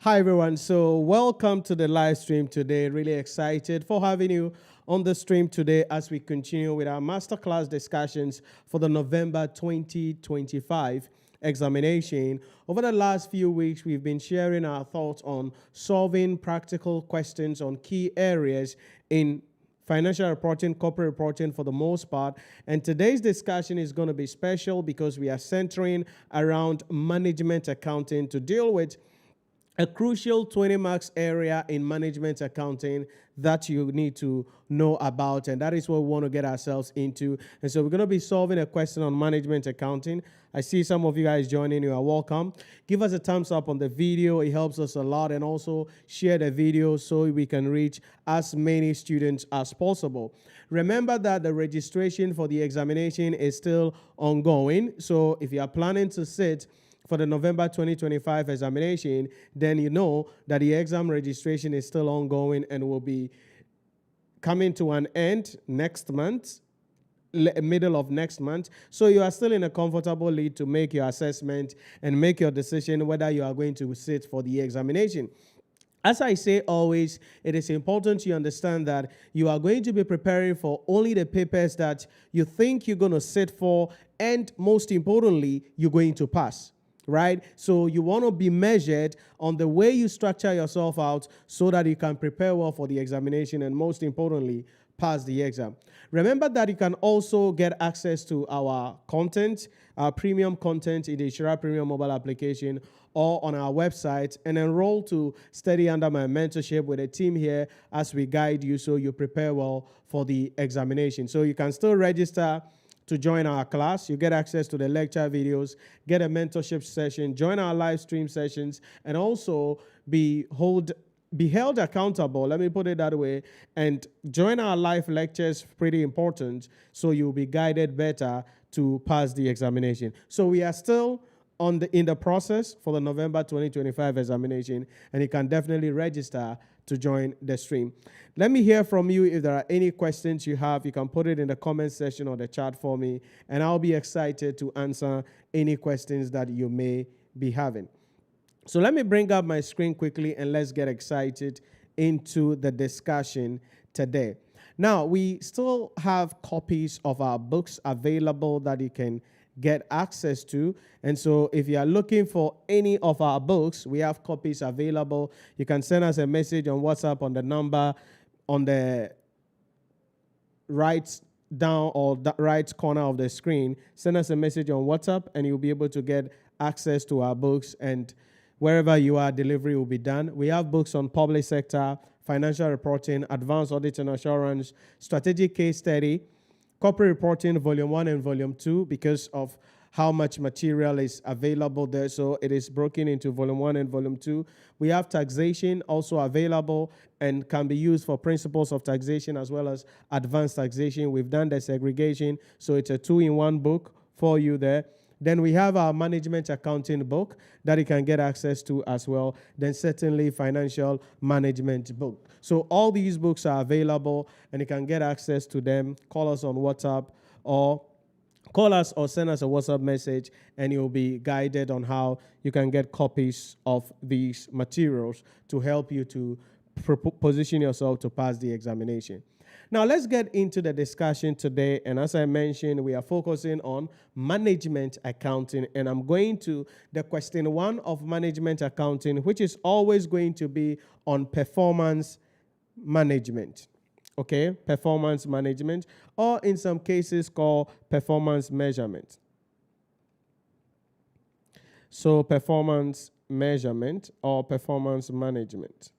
Hi, everyone. So, welcome to the live stream today. Really excited for having you on the stream today as we continue with our masterclass discussions for the November 2025 examination. Over the last few weeks, we've been sharing our thoughts on solving practical questions on key areas in financial reporting, corporate reporting for the most part. And today's discussion is going to be special because we are centering around management accounting to deal with a crucial 20 marks area in management accounting that you need to know about, and that is what we want to get ourselves into. And so we're going to be solving a question on management accounting. I see some of you guys joining. You are welcome. Give us a thumbs up on the video. It helps us a lot. And also share the video so we can reach as many students as possible. Remember that the registration for the examination is still ongoing. So if you are planning to sit for the November 2025 examination, then you know that the exam registration is still ongoing and will be coming to an end next month, middle of next month. So you are still in a comfortable lead to make your assessment and make your decision whether you are going to sit for the examination. As I say always, it is important you understand that you are going to be preparing for only the papers that you think you're going to sit for, and most importantly, you're going to pass. Right? So you want to be measured on the way you structure yourself out so that you can prepare well for the examination and most importantly, pass the exam. Remember that you can also get access to our content, our premium content in the Nhyira Premium mobile application or on our website, and enroll to study under my mentorship with a team here as we guide you so you prepare well for the examination. So you can still register to join our class. You get access to the lecture videos, get a mentorship session, join our live stream sessions, and also be held accountable, let me put it that way, and join our live lectures, pretty important, so you'll be guided better to pass the examination. So we are still in the process for the November 2025 examination, and you can definitely register to join the stream. Let me hear from you. If there are any questions you have, you can put it in the comment section or the chat for me, and I'll be excited to answer any questions that you may be having. So let me bring up my screen quickly and let's get excited into the discussion today. Now, we still have copies of our books available that you can get access to. And so if you are looking for any of our books, we have copies available. You can send us a message on WhatsApp on the number on the right down or the right corner of the screen. Send us a message on WhatsApp and you'll be able to get access to our books, and wherever you are, delivery will be done. We have books on public sector, financial reporting, advanced audit and assurance, strategic case study, corporate reporting, volume 1 and volume 2, because of how much material is available there. So it is broken into volume 1 and volume 2. We have taxation also available and can be used for principles of taxation as well as advanced taxation. We've done the segregation, so it's a 2-in-1 book for you there. Then we have our management accounting book that you can get access to as well. Then certainly financial management book. So all these books are available and you can get access to them. Call us on WhatsApp or call us or send us a WhatsApp message and you'll be guided on how you can get copies of these materials to help you to position yourself to pass the examination. Now, let's get into the discussion today. And as I mentioned, we are focusing on management accounting. And I'm going to the question 1 of management accounting, which is always going to be on performance management. Okay, performance management, or in some cases called performance measurement. So performance measurement or performance management.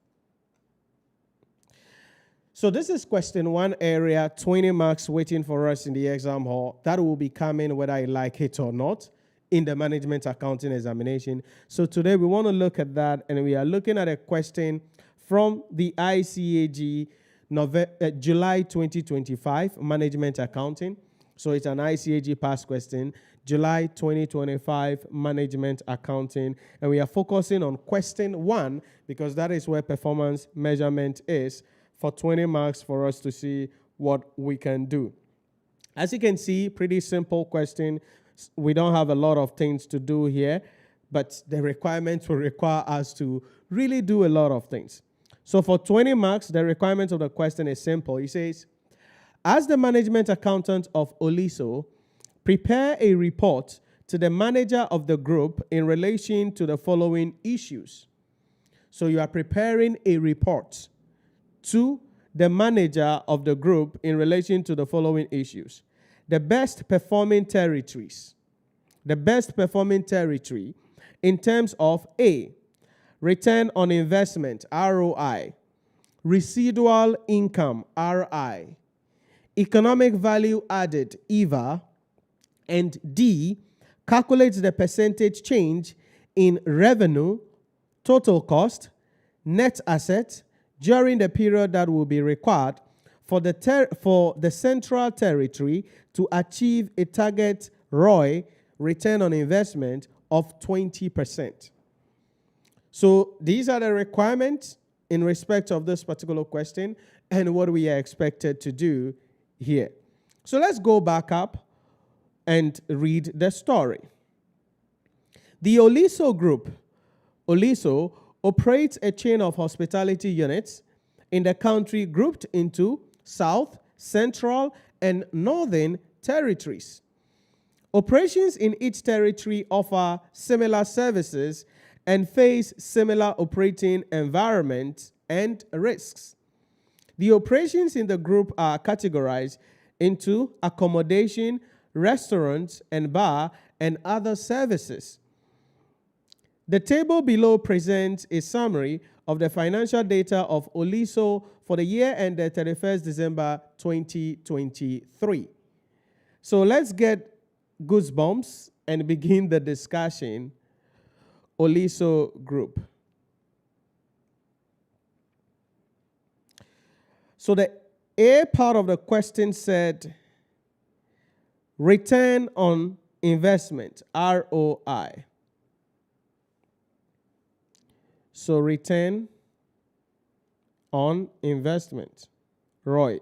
So this is question 1 area, 20 marks waiting for us in the exam hall. That will be coming whether I like it or not in the management accounting examination. So today we want to look at that, and we are looking at a question from the ICAG July 2025 management accounting. So it's an ICAG past question, July 2025 management accounting. And we are focusing on question 1 because that is where performance measurement is, for 20 marks for us to see what we can do. As you can see, pretty simple question. We don't have a lot of things to do here. but the requirements will require us to really do a lot of things. So for 20 marks, the requirement of the question is simple. It says, as the management accountant of Oliso, prepare a report to the manager of the group in relation to the following issues. So you are preparing a report to the manager of the group in relation to the following issues. The best performing territories. The best performing territory in terms of A, return on investment, ROI, residual income, RI, economic value added, EVA, and D, calculates the percentage change in revenue, total cost, net asset during the period that will be required for the central territory to achieve a target ROI, return on investment, of 20%. So these are the requirements in respect of this particular question and what we are expected to do here. So let's go back up and read the story. The Oliso Group, Oliso, operates a chain of hospitality units in the country grouped into South, Central, and Northern territories. Operations in each territory offer similar services and face similar operating environments and risks. The operations in the group are categorized into accommodation, restaurants and bar, and other services. The table below presents a summary of the financial data of Oliso for the year ended 31st December 2023. So let's get goosebumps and begin the discussion. Oliso Group. So the A part of the question said return on investment, ROI. So return on investment, ROI.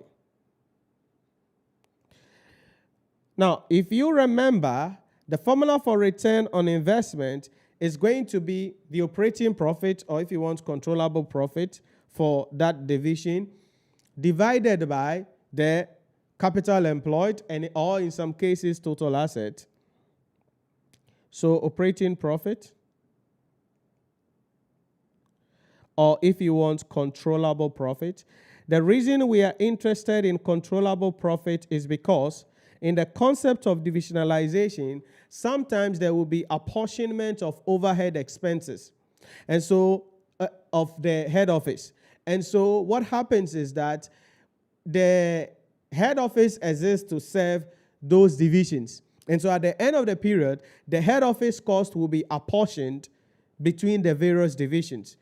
Now, if you remember, the formula for return on investment is going to be the operating profit, or if you want, controllable profit for that division, divided by the capital employed, and or in some cases, total asset. So operating profit, or if you want, controllable profit. The reason we are interested in controllable profit is because in the concept of divisionalization, sometimes there will be apportionment of overhead expenses, and so of the head office. And so what happens is that the head office exists to serve those divisions. And so at the end of the period, the head office cost will be apportioned between the various divisions.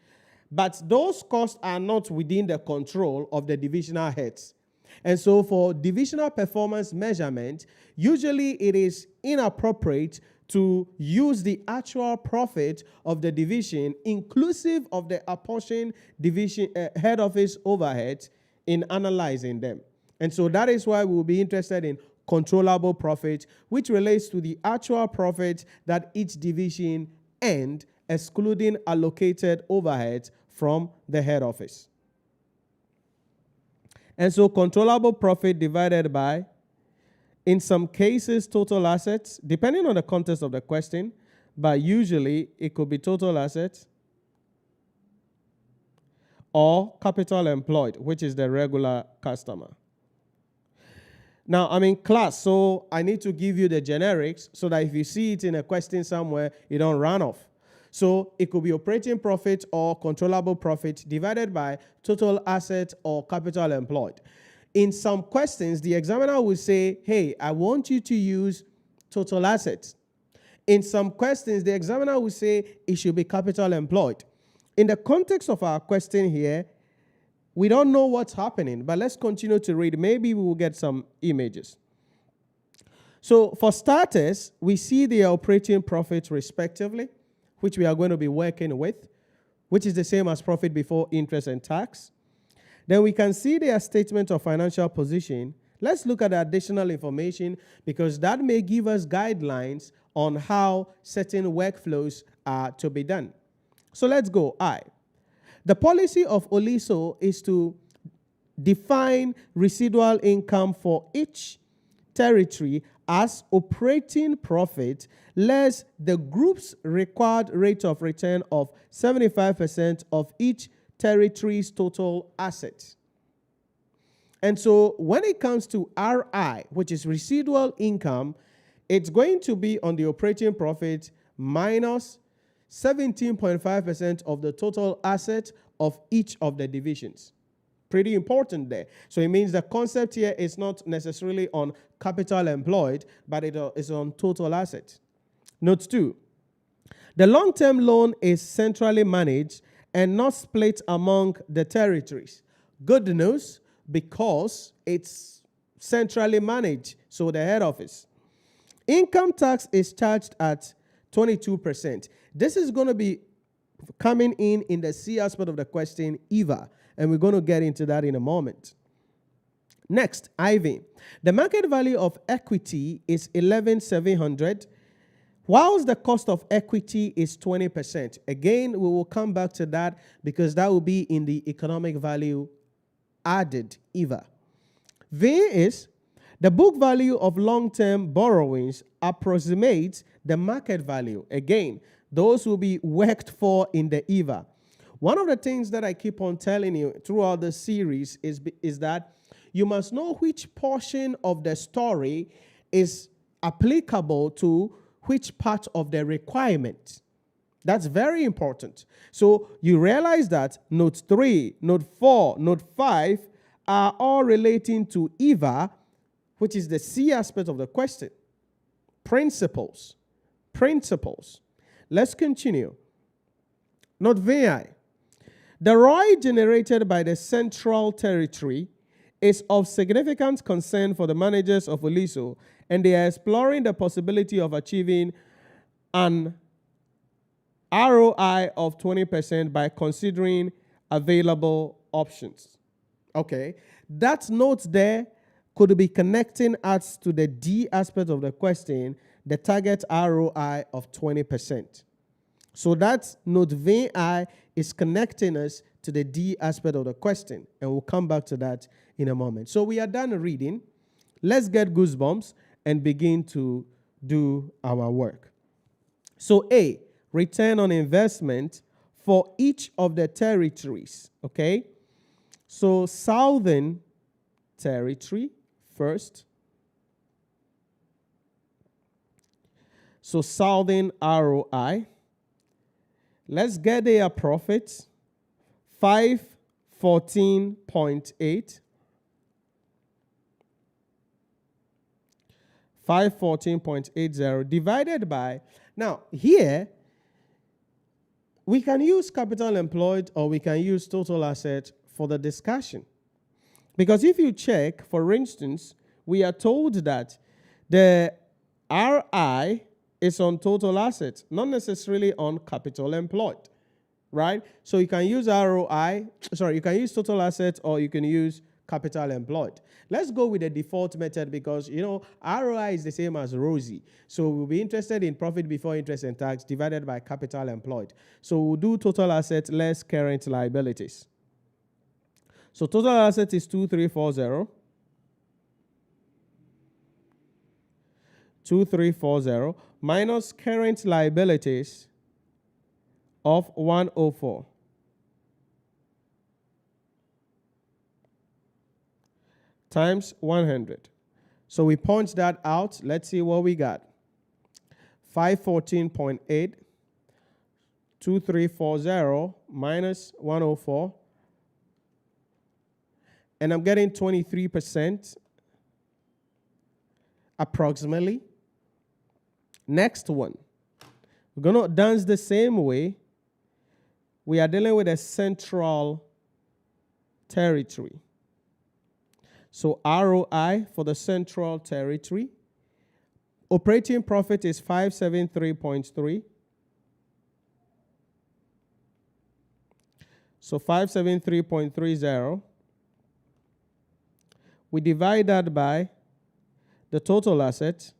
But those costs are not within the control of the divisional heads. And so for divisional performance measurement, usually it is inappropriate to use the actual profit of the division, inclusive of the apportioned division head office overheads, in analyzing them. And so that is why we will be interested in controllable profit, which relates to the actual profit that each division earned, excluding allocated overheads from the head office. And so controllable profit divided by, in some cases, total assets, depending on the context of the question, but usually it could be total assets or capital employed, which is the regular customer. Now, I'm in class, so I need to give you the generics so that if you see it in a question somewhere, you don't run off. So it could be operating profit or controllable profit divided by total asset or capital employed. In some questions, the examiner will say, hey, I want you to use total assets. In some questions, the examiner will say it should be capital employed. In the context of our question here, we don't know what's happening, but let's continue to read. Maybe we will get some images. So for starters, we see the operating profits respectively, which we are going to be working with, which is the same as profit before interest and tax. Then we can see their statement of financial position. Let's look at the additional information because that may give us guidelines on how certain workflows to be done. So let's go. The policy of OLISO is to define residual income for each territory as operating profit less the group's required rate of return of 75% of each territory's total assets. And so when it comes to RI, which is residual income, it's going to be on the operating profit minus 17.5% of the total asset of each of the divisions. Pretty important there. So it means the concept here is not necessarily on capital employed, but it is on total assets. Note 2. The long-term loan is centrally managed and not split among the territories. Good news, because it's centrally managed, so the head office. Income tax is charged at 22%. This is going to be coming in the C aspect of the question, EVA, and we're going to get into that in a moment. Next, IV. The market value of equity is 11,700, whilst the cost of equity is 20%. Again, we will come back to that because that will be in the economic value added, EVA. V is the book value of long-term borrowings approximates the market value. Again, those will be worked for in the EVA. One of the things that I keep on telling you throughout the series is that you must know which portion of the story is applicable to which part of the requirement. That's very important. So you realize that note 3, note 4, note 5 are all relating to EVA, which is the C aspect of the question. Principles. Let's continue. Note VI. The ROI generated by the central territory is of significant concern for the managers of OLISO, and they are exploring the possibility of achieving an ROI of 20% by considering available options. Okay, that note there could be connecting us to the D aspect of the question, the target ROI of 20%. So that note VI is connecting us to the D aspect of the question, and we'll come back to that in a moment. So we are done reading. Let's get goosebumps and begin to do our work. So A, return on investment for each of the territories, okay? So Southern Territory first. So Southern ROI. Let's get their profits. 514.8. 514.80 divided by, now here, we can use capital employed or we can use total asset for the discussion. Because if you check, for instance, we are told that the RI is on total assets, not necessarily on capital employed, right? So you can use you can use total assets or you can use capital employed. Let's go with the default method because, ROI is the same as ROSI. So we'll be interested in profit before interest and tax divided by capital employed. So we'll do total assets less current liabilities. So total assets is 2340. 2340 minus current liabilities of 104. Times 100. So we punch that out. Let's see what we got. 514.8, 2340 minus 104. And I'm getting 23% approximately. Next one. We're going to dance the same way. We are dealing with a central territory. So ROI for the central territory. Operating profit is 573.3. So 573.30. We divide that by the total asset.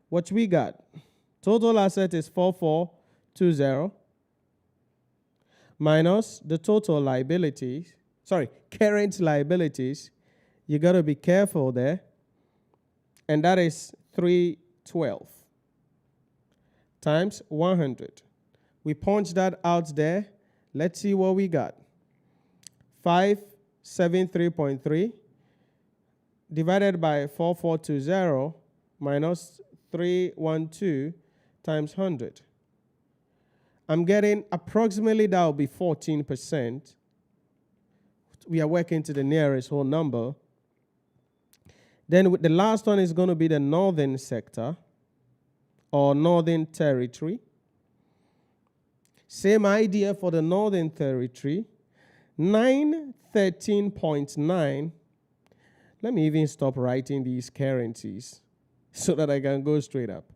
What we got? Total asset is 4420 minus the total liabilities, current liabilities. You got to be careful there. And that is 312 times 100. We punch that out there. Let's see what we got. 573.3 divided by 4420 minus 312 times 100. I'm getting approximately, that will be 14%. We are working to the nearest whole number. Then the last one is going to be the northern sector or northern territory. Same idea for the northern territory. 913.9. Let me even stop writing these currencies so that I can go straight up.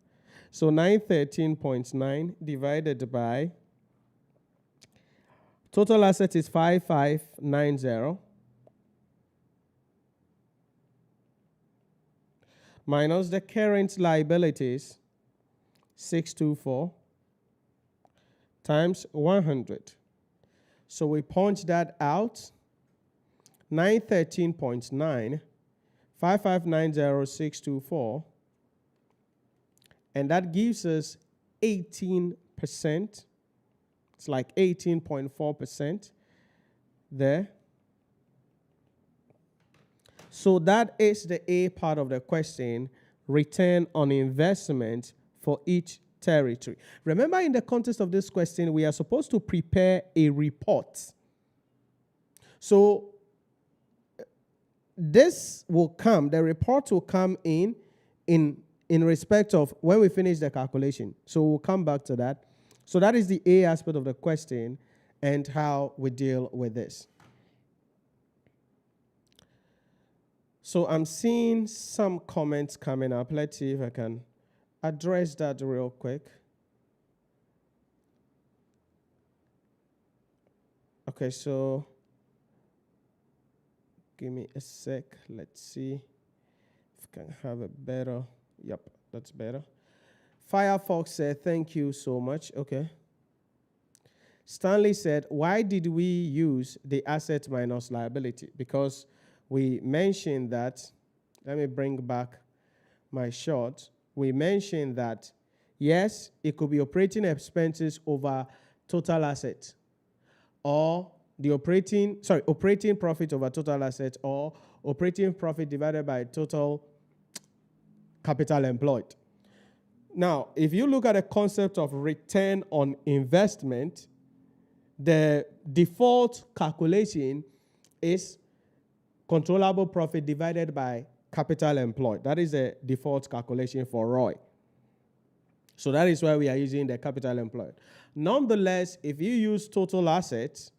So 913.9 divided by total asset is 5590 minus the current liabilities 624 times 100. So we punch that out. 913.9 5590624, and that gives us 18%. It's like 18.4% there. So that is the A part of the question, return on investment for each territory. Remember, in the context of this question, we are supposed to prepare a report. So this will come, the report will come in respect of when we finish the calculation. So we'll come back to that. So that is the A aspect of the question and how we deal with this. So I'm seeing some comments coming up. Let's see if I can address that real quick. Okay, so give me a sec. Let's see if I can have a better. Yep, that's better. Firefox said, thank you so much. Okay. Stanley said, why did we use the asset minus liability? Because we mentioned that, let me bring back my short. We mentioned that, yes, it could be operating expenses over total assets, or the operating profit over total assets, or operating profit divided by total capital employed. Now, if you look at the concept of return on investment, the default calculation is controllable profit divided by capital employed. That is the default calculation for ROI. So that is why we are using the capital employed. Nonetheless, if you use total assets,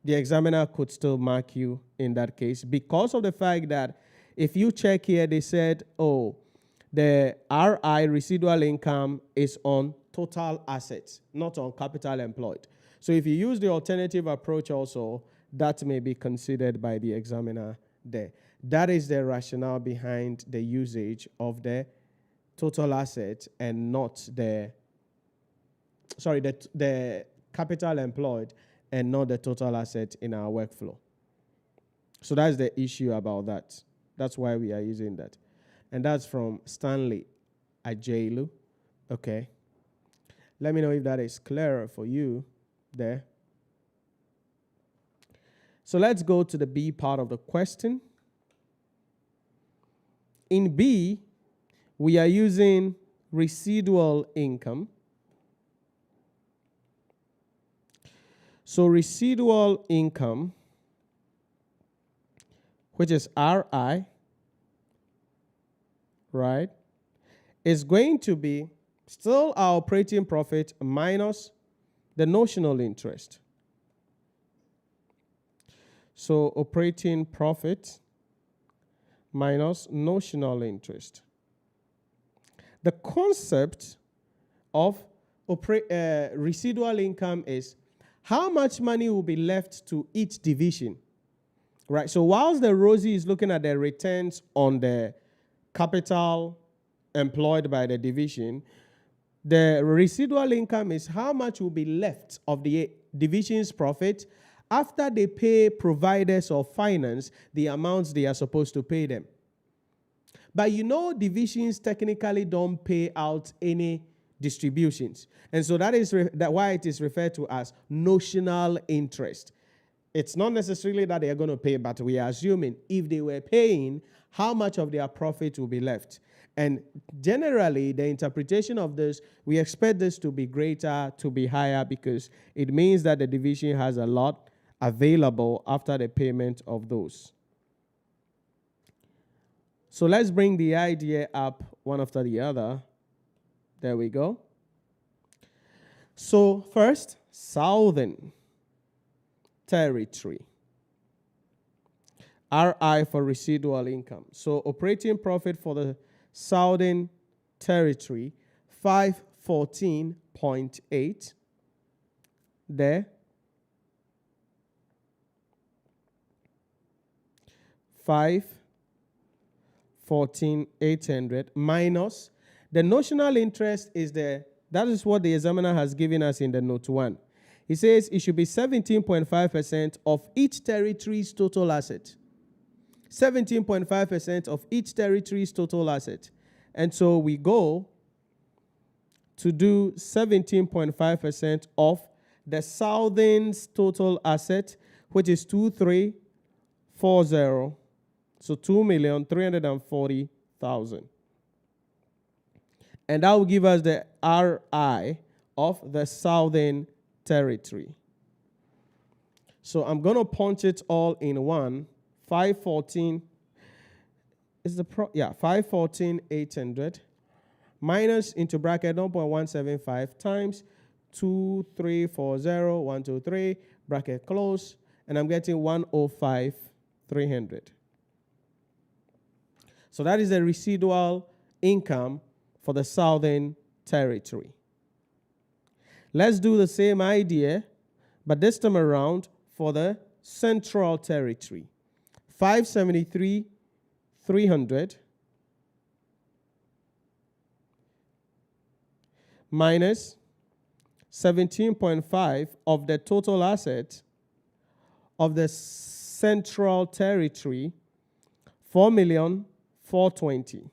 the examiner could still mark you in that case because of the fact that if you check here, they said, oh, the RI, residual income, is on total assets, not on capital employed. So if you use the alternative approach also, that may be considered by the examiner there. That is the rationale behind the usage of the total asset and not the capital employed and not the total asset in our workflow. So that's the issue about that. That's why we are using that. And that's from Stanley Ajaylu. Okay. Let me know if that is clearer for you there. So let's go to the B part of the question. In B, we are using residual income. So residual income, which is RI, right, is going to be still our operating profit minus the notional interest. So operating profit minus notional interest. The concept of residual income is how much money will be left to each division, right? So whilst the Rosie is looking at the returns on the capital employed by the division, The residual income is how much will be left of the division's profit after they pay providers of finance the amounts they are supposed to pay them. But divisions technically don't pay out any distributions. And so that is why it is referred to as notional interest. It's not necessarily that they are going to pay, but we are assuming if they were paying, how much of their profit will be left. And generally, the interpretation of this, we expect this to be greater, to be higher, because it means that the division has a lot available after the payment of those. So let's bring the idea up one after the other. There we go. So first, Southern Territory. RI for residual income. So operating profit for the Southern Territory, 514.8. There. 514,800 minus the notional interest that is what the examiner has given us in the note 1. He says it should be 17.5% of each territory's total asset. 17.5% of each territory's total asset. And so we go to do 17.5% of the Southern's total asset, which is 2340. So 2,340,000. And that will give us the RI of the Southern Territory. So I'm going to punch it all in one. 514 is 514,800 minus into bracket 0.175 times 2340,123 bracket close, and I'm getting 105,300. So that is the residual income for the Southern Territory. Let's do the same idea, but this time around for the Central Territory. 573,300 minus 17.5 of the total asset of the Central Territory, 4,420,000.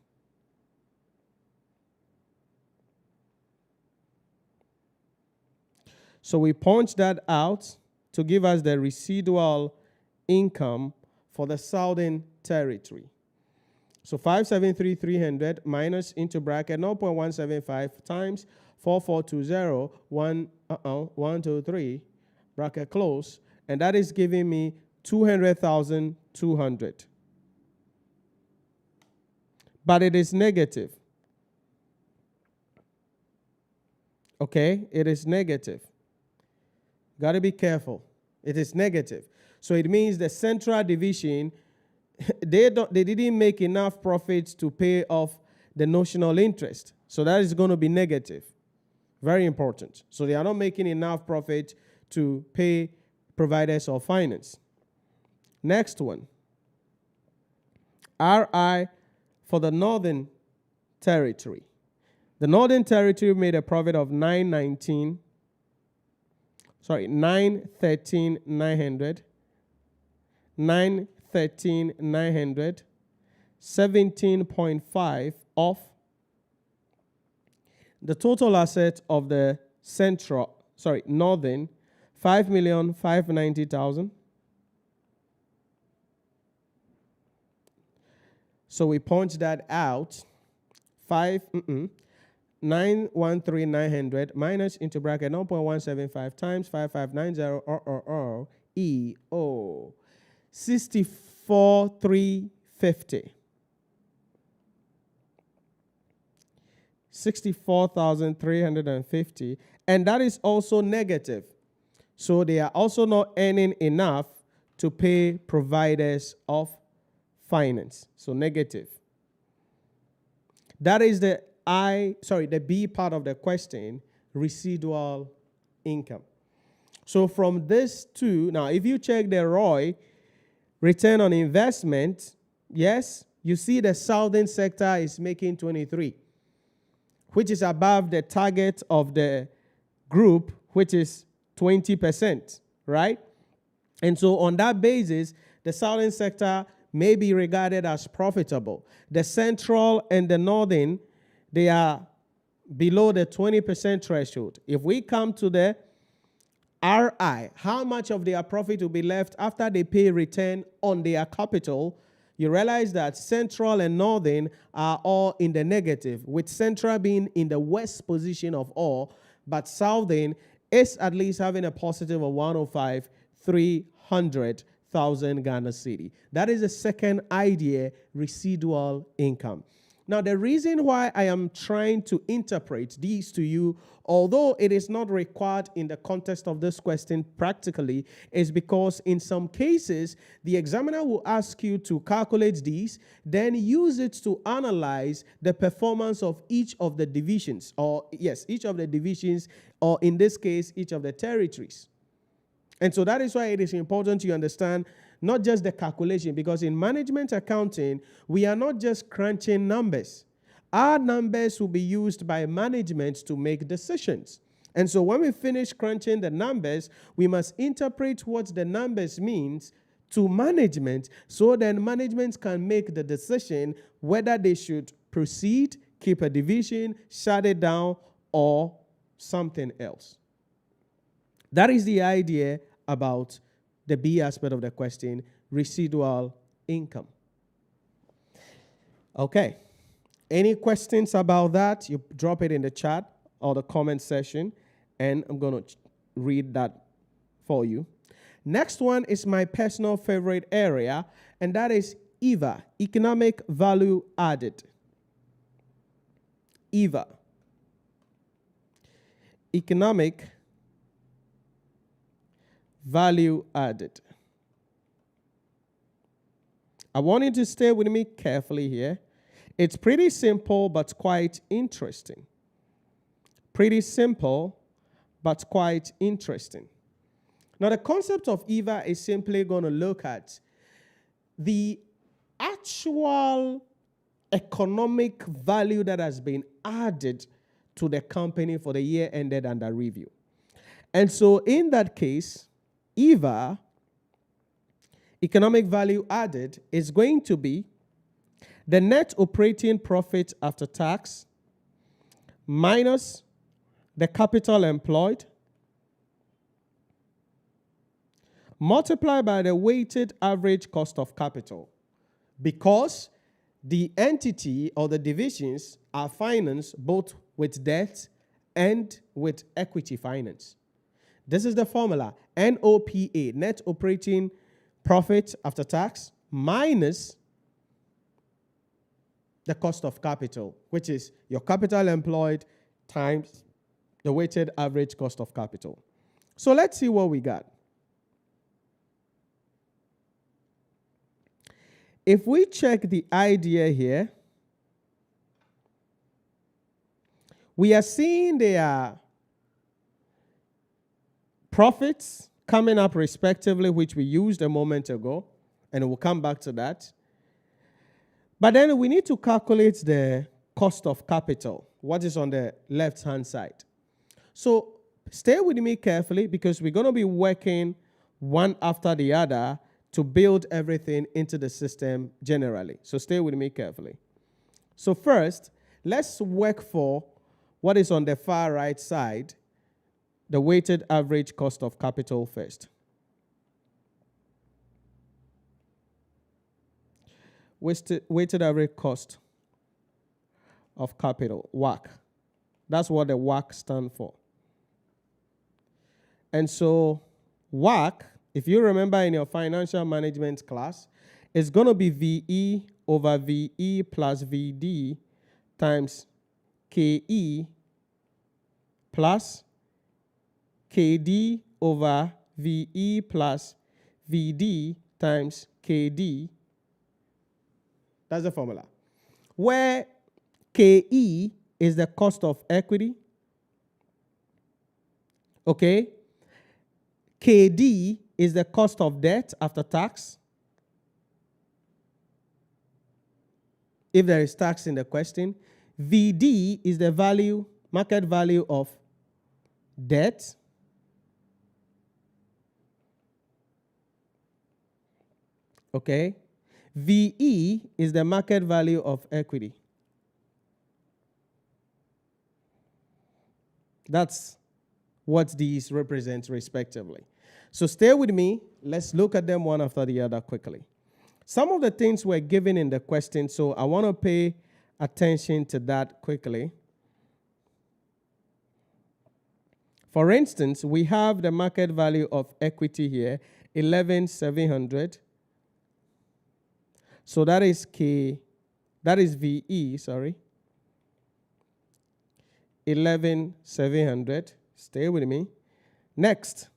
So we punch that out to give us the residual income for the Southern Territory. So 573,300 minus into bracket 0.175 times 4420, 123, bracket close, and that is giving me 200,200. But it is negative. Okay, it is negative. Got to be careful. It is negative. So it means the Central Division, they didn't make enough profits to pay off the notional interest. So that is going to be negative. Very important. So they are not making enough profit to pay providers of finance. Next one. RI for the Northern Territory. The Northern Territory made a profit of 913,900, 913,900, 17.5 of the total asset of the Northern, 5,590,000. So we punch that out. 913,900 minus into bracket 0.175 times 5590 EO 64,350. 64,350, and that is also negative. So they are also not earning enough to pay providers of finance. So negative. That is the B part of the question, residual income. So from this two, now if you check the ROI, return on investment, yes, you see the Southern sector is making 23, which is above the target of the group, which is 20%, right? And so on that basis, the southern sector may be regarded as profitable. The central and the northern, they are below the 20% threshold. If we come to the RI, how much of their profit will be left after they pay return on their capital, you realize that central and northern are all in the negative, with central being in the worst position of all, but southern is at least having a positive of 105,300,000 Ghana cedi. That is the second idea, residual income. Now, the reason why I am trying to interpret these to you, although it is not required in the context of this question practically, is because in some cases, the examiner will ask you to calculate these, then use it to analyze the performance of each of the divisions, or each of the divisions, or in this case, each of the territories. And so that is why it is important you understand not just the calculation, because in management accounting, we are not just crunching numbers. Our numbers will be used by management to make decisions. And so when we finish crunching the numbers, we must interpret what the numbers means to management, so then management can make the decision whether they should proceed, keep a division, shut it down, or something else. That is the idea about the B aspect of the question, residual income. Okay. Any questions about that? You drop it in the chat or the comment section, and I'm going to read that for you. Next one is my personal favorite area, and that is EVA, economic value added. EVA, economic value added. I want you to stay with me carefully here. It's pretty simple, but quite interesting. Pretty simple, but quite interesting. Now, the concept of EVA is simply going to look at the actual economic value that has been added to the company for the year ended under review. And so in that case, EVA, economic value added, is going to be the net operating profit after tax minus the capital employed multiplied by the weighted average cost of capital, because the entity or the divisions are financed both with debt and with equity finance. This is the formula, NOPA, net operating profit after tax, minus the cost of capital, which is your capital employed times the weighted average cost of capital. So let's see what we got. If we check the idea here, we are seeing their profits coming up respectively, which we used a moment ago, and we'll come back to that. But then we need to calculate the cost of capital, what is on the left-hand side. So stay with me carefully, because we're going to be working one after the other to build everything into the system generally. So stay with me carefully. So first, let's work for what is on the far right side, the weighted average cost of capital first. Weighted average cost of capital, WACC. That's what the WACC stands for. And so WACC, if you remember in your financial management class, is going to be VE over VE plus VD times KE plus KD over VE plus VD times KD. That's the formula. Where KE is the cost of equity. Okay? KD is the cost of debt after tax, if there is tax in the question. VD is the value, market value of debt. Okay. VE is the market value of equity. That's what these represent respectively. So stay with me. Let's look at them one after the other quickly. Some of the things were given in the question, so I want to pay attention to that quickly. For instance, we have the market value of equity here, 11,700. So that is VE, sorry. 11,700. Stay with me. Next,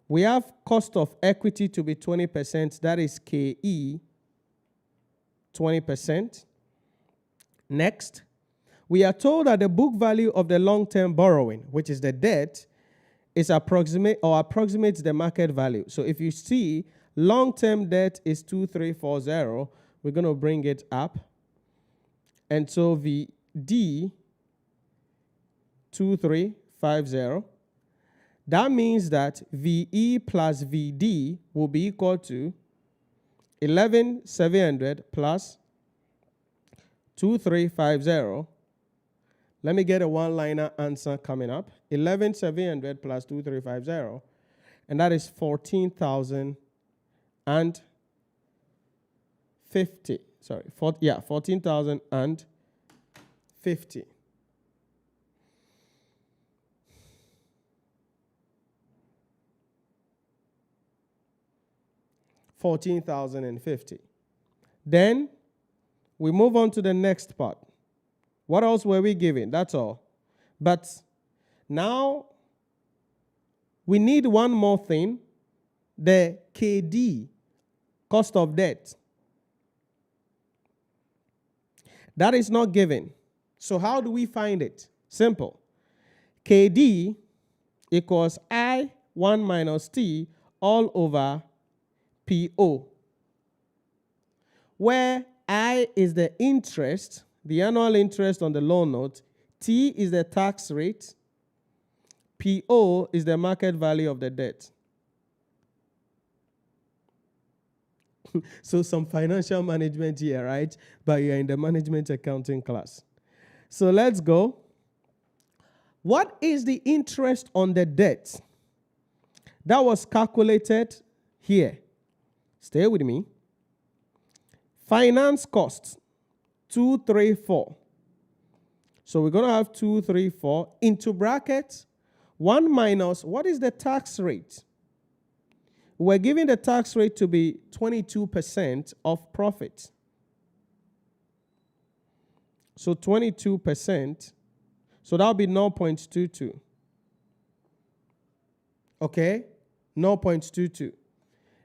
we have cost of equity to be 20%. That is KE, 20%. Next, we are told that the book value of the long-term borrowing, which is the debt, is approximates the market value. So if you see long-term debt is 2340, we're going to bring it up. And so VD 2350. That means that VE plus VD will be equal to 11,700 plus 2350. Let me get a one-liner answer coming up. 11,700 plus 2350. And that is 14,050. Sorry, 14,050. 14,050. Then we move on to the next part. What else were we given? That's all. But now we need one more thing, the KD, cost of debt. That is not given. So how do we find it? Simple. KD equals I1 minus T all over PO, where I is the interest, the annual interest on the loan note, T is the tax rate, PO is the market value of the debt. So some financial management here, right? But you're in the management accounting class. So let's go. What is the interest on the debt? That was calculated here. Stay with me. Finance costs, 234. So we're going to have 234 into brackets, 1 minus, what is the tax rate? We're giving the tax rate to be 22% of profit. So 22%, so that'll be 0.22. Okay, 0.22.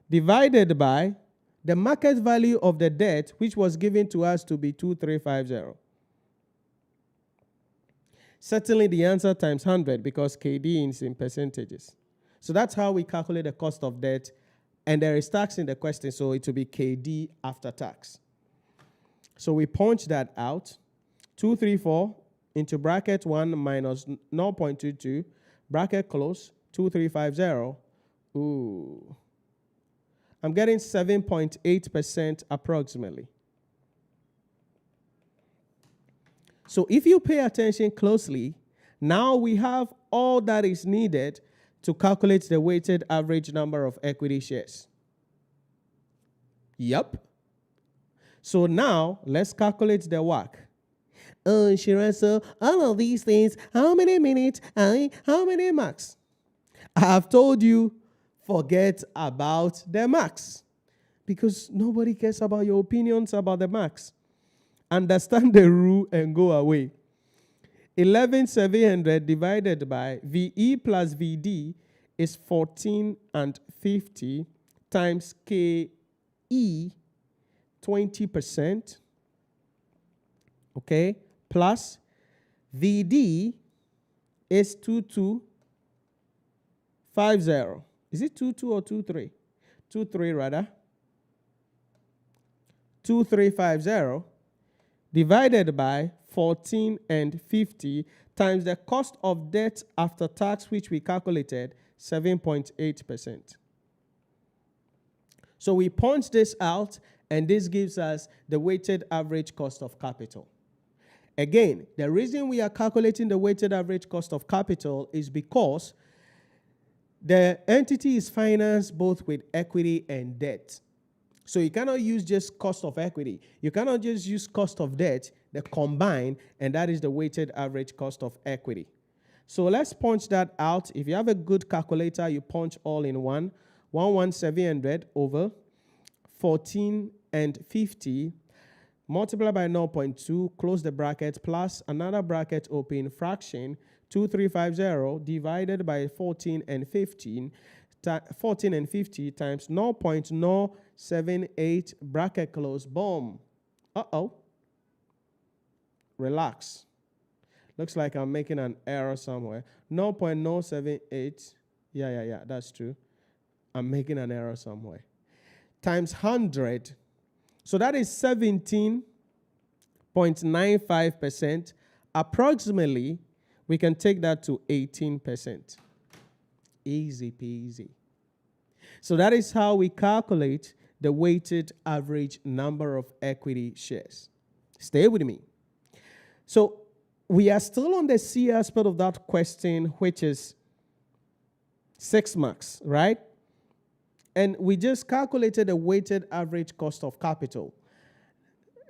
Divided by the market value of the debt, which was given to us to be 2350. Certainly the answer times 100 because KD is in percentages. So that's how we calculate the cost of debt. And there is tax in the question, so it will be KD after tax. So we punch that out. 234 into bracket 1 minus 0.22, bracket close, 2350. Ooh. I'm getting 7.8% approximately. So if you pay attention closely, now we have all that is needed to calculate the weighted average number of equity shares. Yep. So now let's calculate the WACC. Nhyira, so all of these things, how many minutes, how many marks? I have told you, forget about the marks because nobody cares about your opinions about the marks. Understand the rule and go away. 11,700 divided by VE plus VD is 14,050 times KE, 20%, okay, plus VD is 2250. Is it 22 or 23? 23 rather. 2350 divided by 14 and 50 times the cost of debt after tax, which we calculated, 7.8%. So we punch this out, and this gives us the weighted average cost of capital. Again, the reason we are calculating the weighted average cost of capital is because the entity is financed both with equity and debt. So you cannot use just cost of equity. You cannot just use cost of debt, the combined, and that is the weighted average cost of equity. So let's punch that out. If you have a good calculator, you punch all in one. 1,700 over 14 and 50, multiply by 0.2, close the bracket, plus another bracket open, fraction, 2350 divided by 14 and 15, 14 and 50 times 0.078, bracket close, boom. Relax. Looks like I'm making an error somewhere. 0.078, yeah, that's true. I'm making an error somewhere. Times 100. So that is 17.95%. Approximately, we can take that to 18%. Easy peasy. So that is how we calculate the weighted average number of equity shares. Stay with me. So we are still on the C aspect of that question, which is 6 marks, right? And we just calculated the weighted average cost of capital.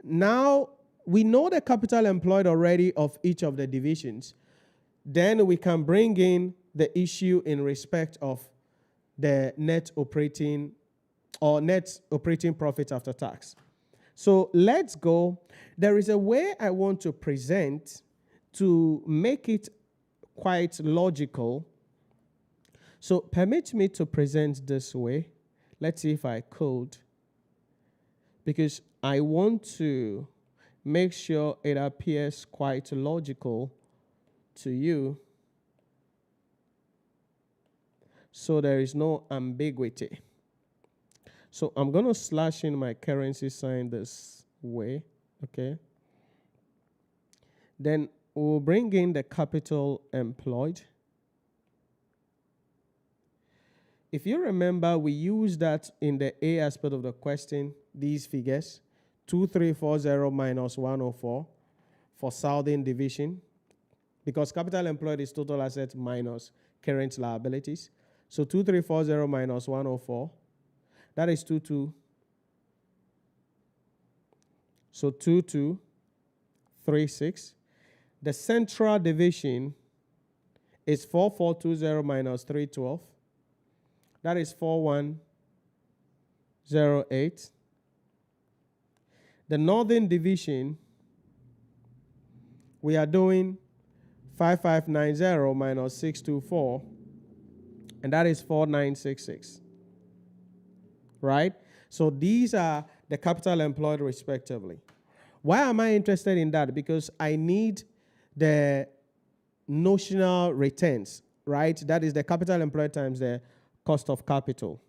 Now, we know the capital employed already of each of the divisions. Then we can bring in the issue in respect of the net operating profit after tax. So let's go. There is a way I want to present to make it quite logical. So permit me to present this way. Let's see if I could, because I want to make sure it appears quite logical to you, so there is no ambiguity. So I'm going to slash in my currency sign this way, okay? Then we'll bring in the capital employed. If you remember, we used that in the A aspect of the question, these figures, 2340 minus 104 for Southern Division, because capital employed is total assets minus current liabilities. So 2340 minus 104, that is 22. So 2236. The Central Division is 4420 minus 312. That is 4108. The Northern Division, we are doing 5590 minus 624, and that is 4966. Right? So these are the capital employed respectively. Why am I interested in that? Because I need the notional returns, right? That is the capital employed times the cost of capital.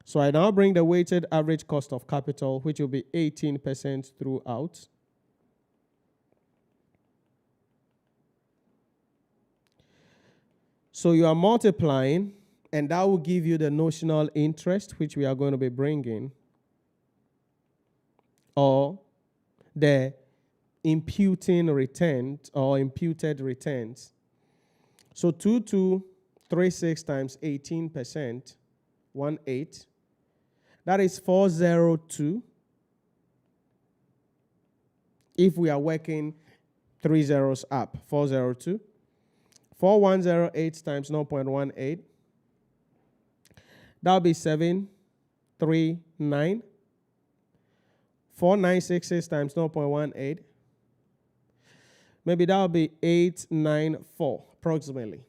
So I now bring the weighted average cost of capital, which will be 18% throughout. So you are multiplying, and that will give you the notional interest, which we are going to be bringing, or the imputing returns or imputed returns. So 2236 times 18%, 18. That is 402. If we are working 3 zeros up, 402. 4108 times 0.18. That'll be 739. 4966 times 0.18. Maybe that'll be 894 approximately.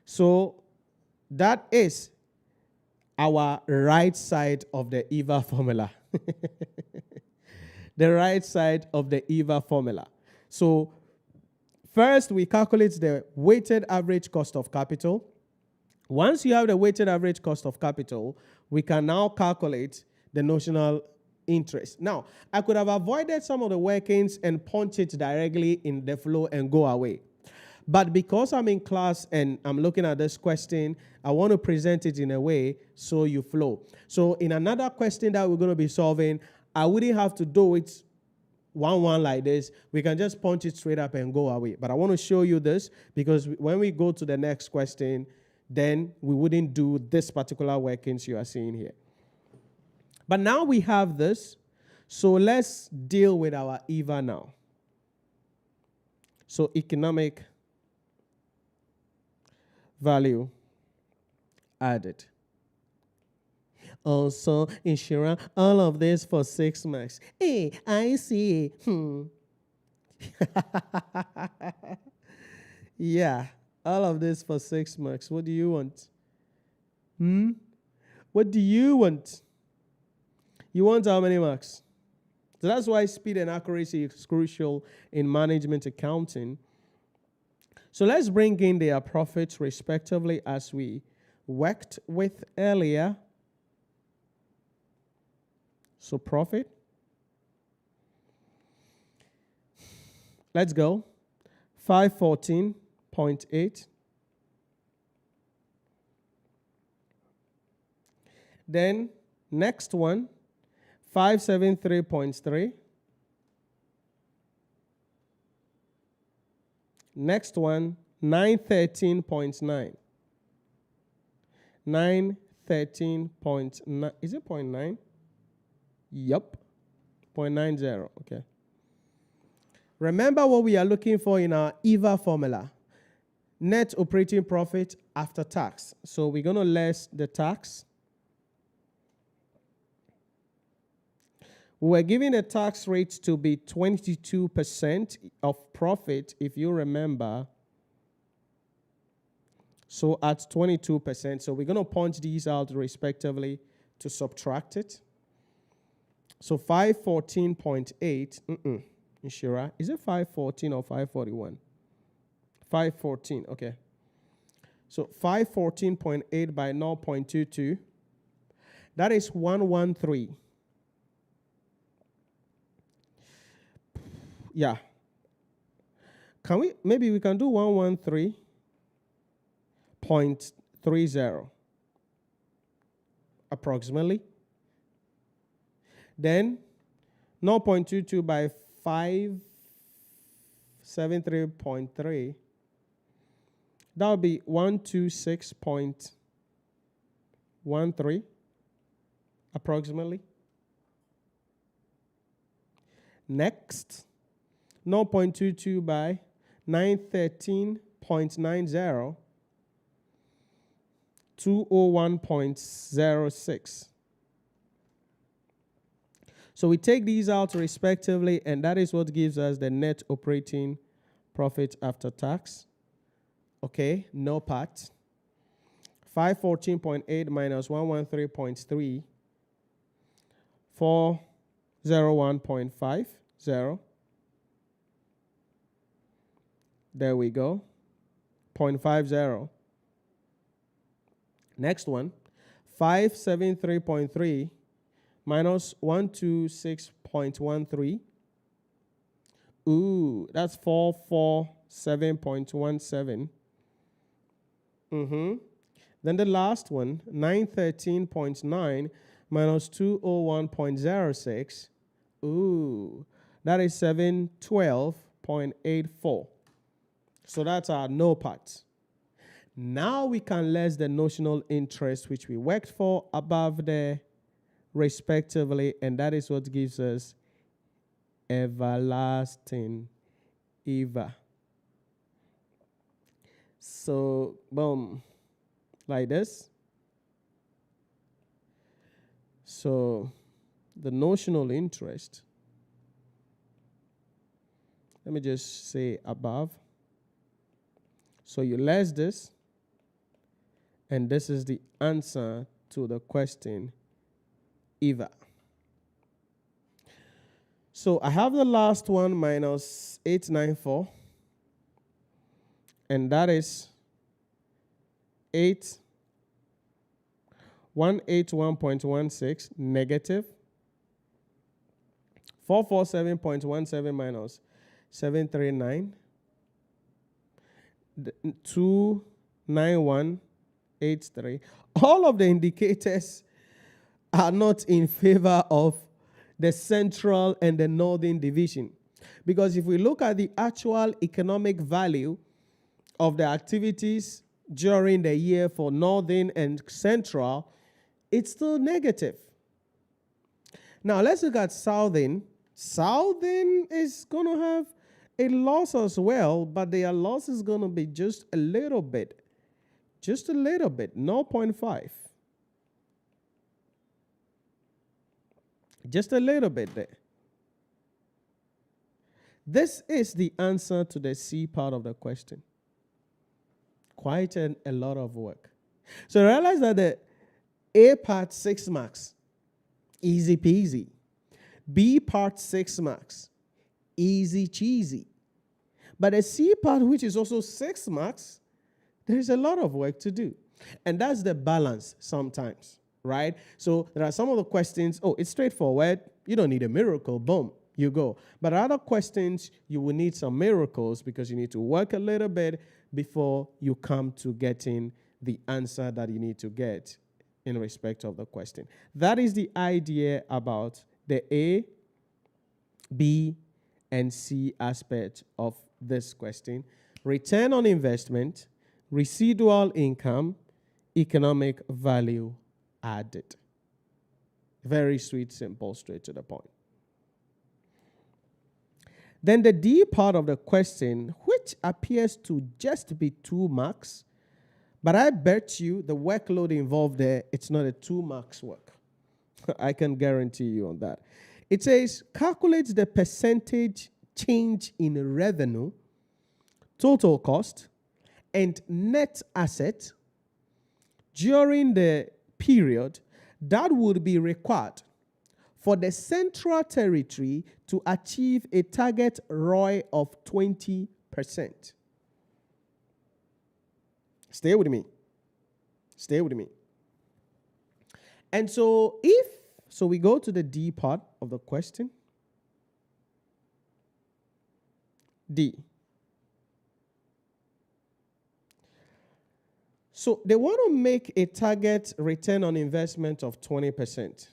So that is our right side of the EVA formula. The right side of the EVA formula. So first, we calculate the weighted average cost of capital. Once you have the weighted average cost of capital, we can now calculate the notional interest. Now, I could have avoided some of the workings and punch it directly in the flow and go away. But because I'm in class and I'm looking at this question, I want to present it in a way so you flow. So in another question that we're going to be solving, I wouldn't have to do it 1-1 like this. We can just punch it straight up and go away. But I want to show you this because when we go to the next question, then we wouldn't do this particular workings you are seeing here. But now we have this. So let's deal with our EVA now. So economic value added. Also, Nhyira, all of this for 6 marks. Hey, I see. Yeah, all of this for 6 marks. What do you want? What do you want? You want how many marks? So that's why speed and accuracy is crucial in management accounting. So let's bring in their profits respectively as we worked with earlier. So profit. Let's go. 514.8. Then next one, 573.3. Next one, 913.9. 913.9. Is it 0.9? Yup. 0.90. Okay. Remember what we are looking for in our EVA formula. Net operating profit after tax. So we're going to less the tax. We were given a tax rate to be 22% of profit, if you remember. So at 22%. So we're going to punch these out respectively to subtract it. So 514.8. Nhyira, is it 514 or 541? 514, okay. So 514.8 by 0.22. That is 113. Yeah. Maybe we can do 113.30 approximately. Then 0.22 by 573.3. That would be 126.13 approximately. Next, 0.22 by 913.90, 201.06. So we take these out respectively, and that is what gives us the net operating profit after tax. Okay, no part. 514.8 minus 113.3, 401.50. There we go. 0.50. Next one. 573.3 minus 126.13. Ooh, that's 447.17. Then the last one, 913.9 minus 201.06. Ooh, that is 712.84. So that's our no part. Now we can less the notional interest which we worked for above there respectively, and that is what gives us everlasting EVA. So, boom, like this. So, the notional interest, let me just say above. So you less this, and this is the answer to the question EVA. So I have the last one minus 894, and that is 181.16 negative 447.17 minus 739. 29183. All of the indicators are not in favor of the central and the northern division. Because if we look at the actual economic value of the activities during the year for northern and central, it's still negative. Now let's look at southern. Southern is going to have a loss as well, but their loss is going to be just a little bit. Just a little bit, 0.5. Just a little bit there. This is the answer to the C part of the question. Quite a lot of work. So realize that the A part 6 marks, easy peasy. B part 6 marks, easy cheesy. But the C part, which is also 6 marks, there's a lot of work to do. And that's the balance sometimes, right? So there are some of the questions, it's straightforward. You don't need a miracle. Boom, you go. But other questions, you will need some miracles because you need to work a little bit before you come to getting the answer that you need to get in respect of the question. That is the idea about the A, B, and C aspect of this question. Return on investment, residual income, economic value added. Very sweet, simple, straight to the point. Then the D part of the question, which appears to just be 2 marks, but I bet you the workload involved there, it's not a 2 marks work. I can guarantee you on that. It says, calculate the percentage change in revenue, total cost, and net asset during the period that would be required for the Central Territory to achieve a target ROI of 20%. Stay with me. Stay with me. And so we go to the D part of the question. D. So they want to make a target return on investment of 20%.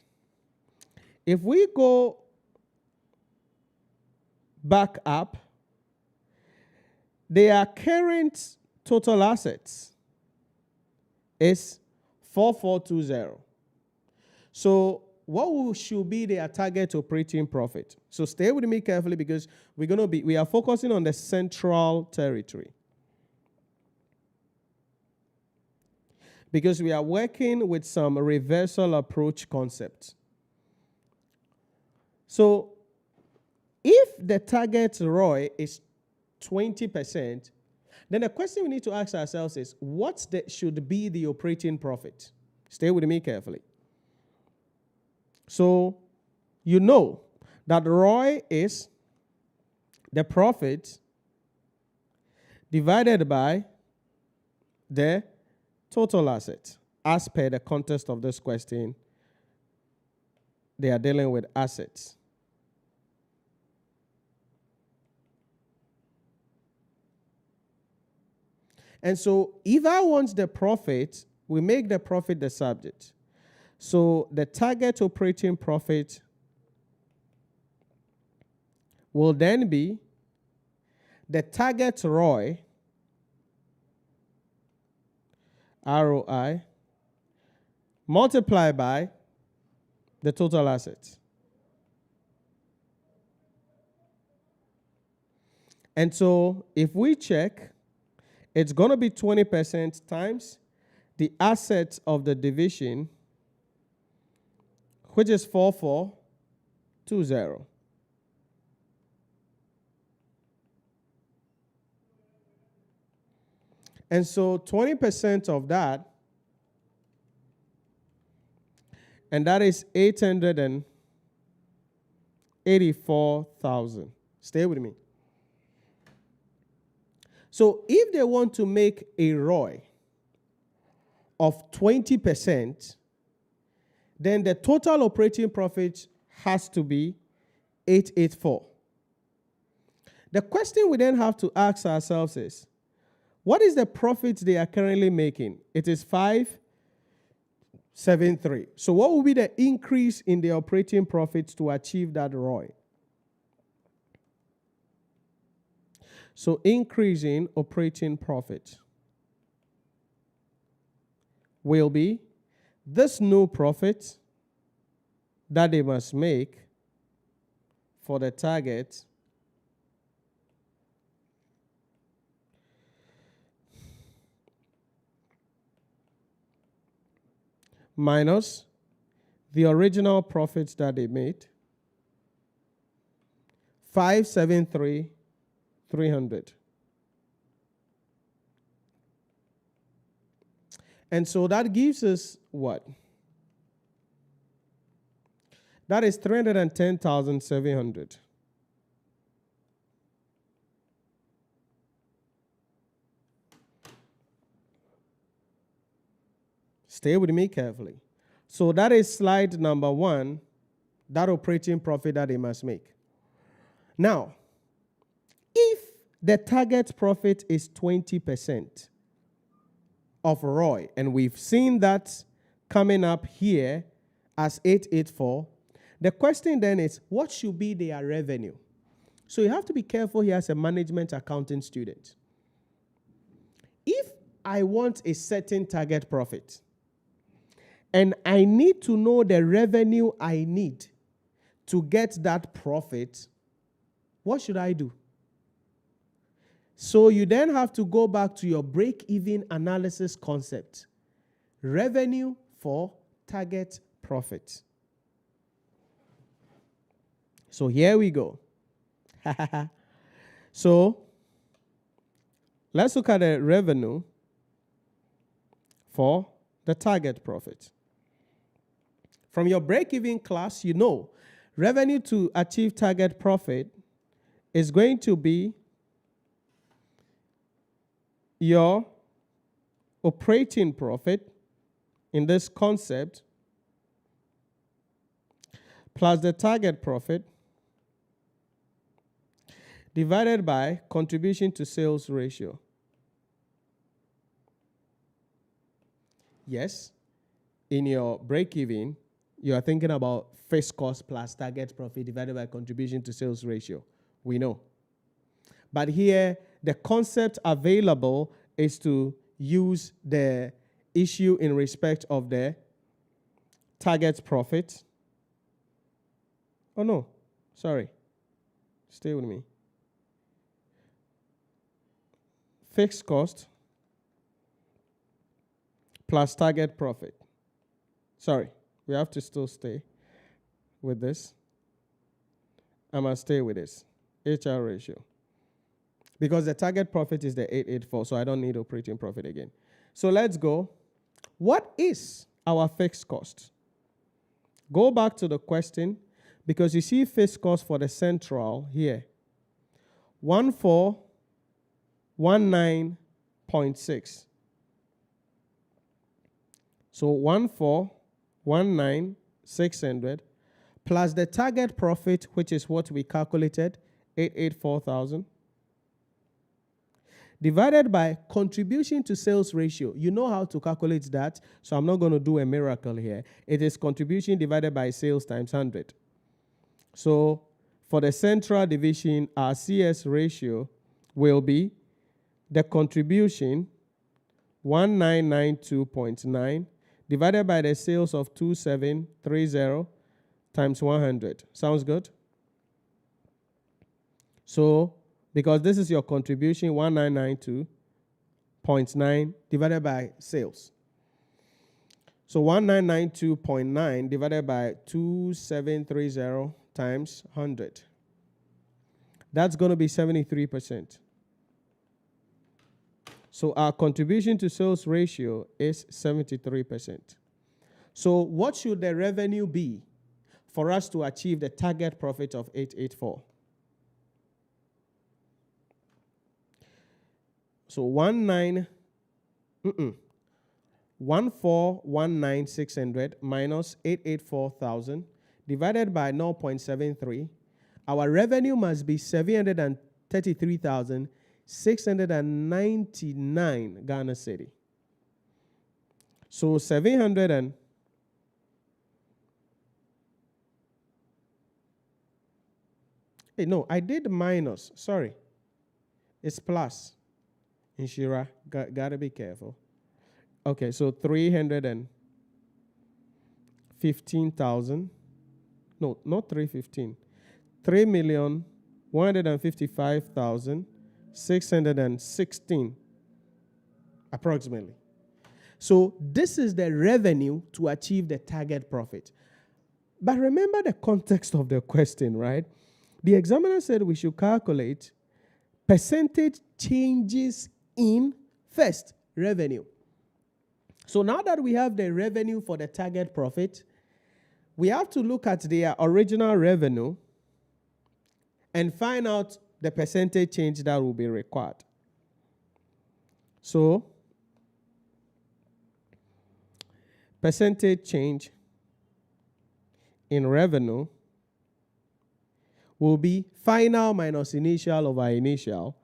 If we go back up, their current total assets is 4420. So what should be their target operating profit? So stay with me carefully because we are focusing on the Central Territory. Because we are working with some reversal approach concepts. So if the target ROI is 20%, then the question we need to ask ourselves is, should be the operating profit? Stay with me carefully. So you know that ROI is the profit divided by the total asset. As per the context of this question, they are dealing with assets. And so if I want the profit, we make the profit the subject. So the target operating profit will then be the target ROI, ROI, multiplied by the total assets. And so if we check, it's going to be 20% times the assets of the division, which is 4420. And so 20% of that, and that is 884,000. Stay with me. So if they want to make a ROI of 20%, then the total operating profit has to be 884. The question we then have to ask ourselves is, what is the profit they are currently making? It is 573. So what will be the increase in the operating profits to achieve that ROI? So increase in operating profit will be this new profit that they must make for the target minus the original profits that they made, 573,300. And so that gives us what? That is 310,700. Stay with me carefully. So that is slide number 1, that operating profit that they must make. Now, if the target profit is 20% of ROI, and we've seen that coming up here as 884, the question then is, what should be their revenue? So you have to be careful here as a management accounting student. If I want a certain target profit, and I need to know the revenue I need to get that profit, what should I do? So you then have to go back to your break-even analysis concept. Revenue for target profit. So here we go. So let's look at the revenue for the target profit. From your break-even class, you know revenue to achieve target profit is going to be your operating profit in this concept plus the target profit divided by contribution to sales ratio. Yes, in your break-even, you are thinking about fixed cost plus target profit divided by contribution to sales ratio. We know. But here, the concept available is to use the issue in respect of the target profit. Oh, no. Sorry. Stay with me. Fixed cost plus target profit. Sorry. We have to still stay with this. I must stay with this. HR ratio. Because the target profit is the 884, so I don't need operating profit again. So let's go. What is our fixed cost? Go back to the question, because you see fixed cost for the central here. 1419.6. So 1419,600 plus the target profit, which is what we calculated, 884,000, divided by contribution to sales ratio. You know how to calculate that, so I'm not going to do a miracle here. It is contribution divided by sales times 100. So for the central division, our CS ratio will be the contribution 1992.9 divided by the sales of 2730 times 100. Sounds good? So, because this is your contribution, 1992.9 divided by sales. So 1992.9 divided by 2730 times 100. That's going to be 73%. So our contribution to sales ratio is 73%. So what should the revenue be for us to achieve the target profit of 884? So 1419,600 minus 884,000 divided by 0.73. our revenue must be 733,699 Ghana cedi. So 700 and no, I did minus. Sorry. It's plus. Nhyira, gotta be careful. Okay, so 315,000. No, not 315. 3,155,616 approximately. So this is the revenue to achieve the target profit. But remember the context of the question, right? The examiner said we should calculate percentage changes in first revenue. So now that we have the revenue for the target profit, we have to look at their original revenue and find out the percentage change that will be required. So, percentage change in revenue will be final minus initial over initial.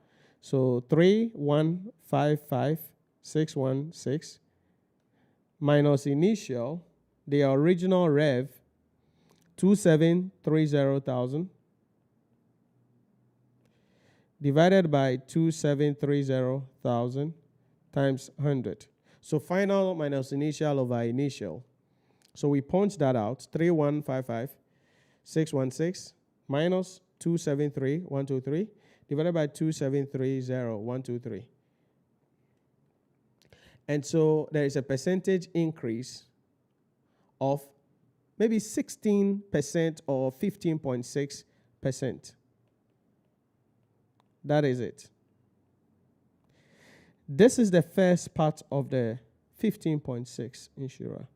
So 3,155,616 minus initial, the original rev, 2,730,000 divided by 2,730,000 times 100. So final minus initial over initial. So we punch that out, 3,155,616 minus 273,123 divided by 2,730,123. And so there is a percentage increase of maybe 16% or 15.6%. That is it. This is the first part of the 15.6 Nhyira.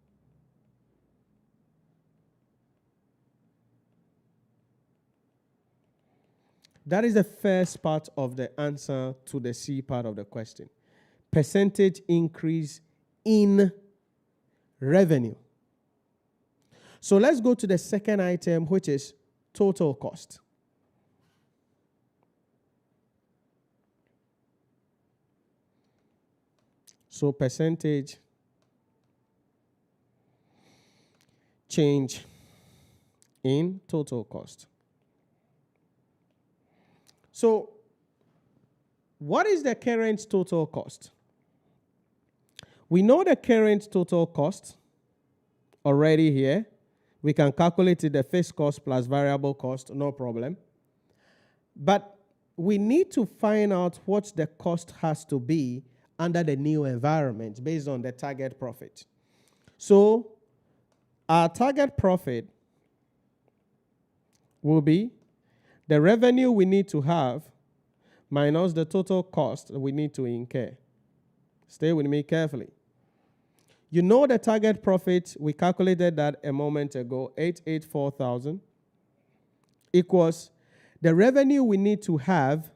That is the first part of the answer to the C part of the question. Percentage increase in revenue. So let's go to the second item, which is total cost. So percentage change in total cost. So what is the current total cost? We know the current total cost already here. We can calculate it, the fixed cost plus variable cost, no problem. But we need to find out what the cost has to be under the new environment based on the target profit. So our target profit will be the revenue we need to have minus the total cost we need to incur. Stay with me carefully. You know the target profit, we calculated that a moment ago, 884,000 equals the revenue we need to have,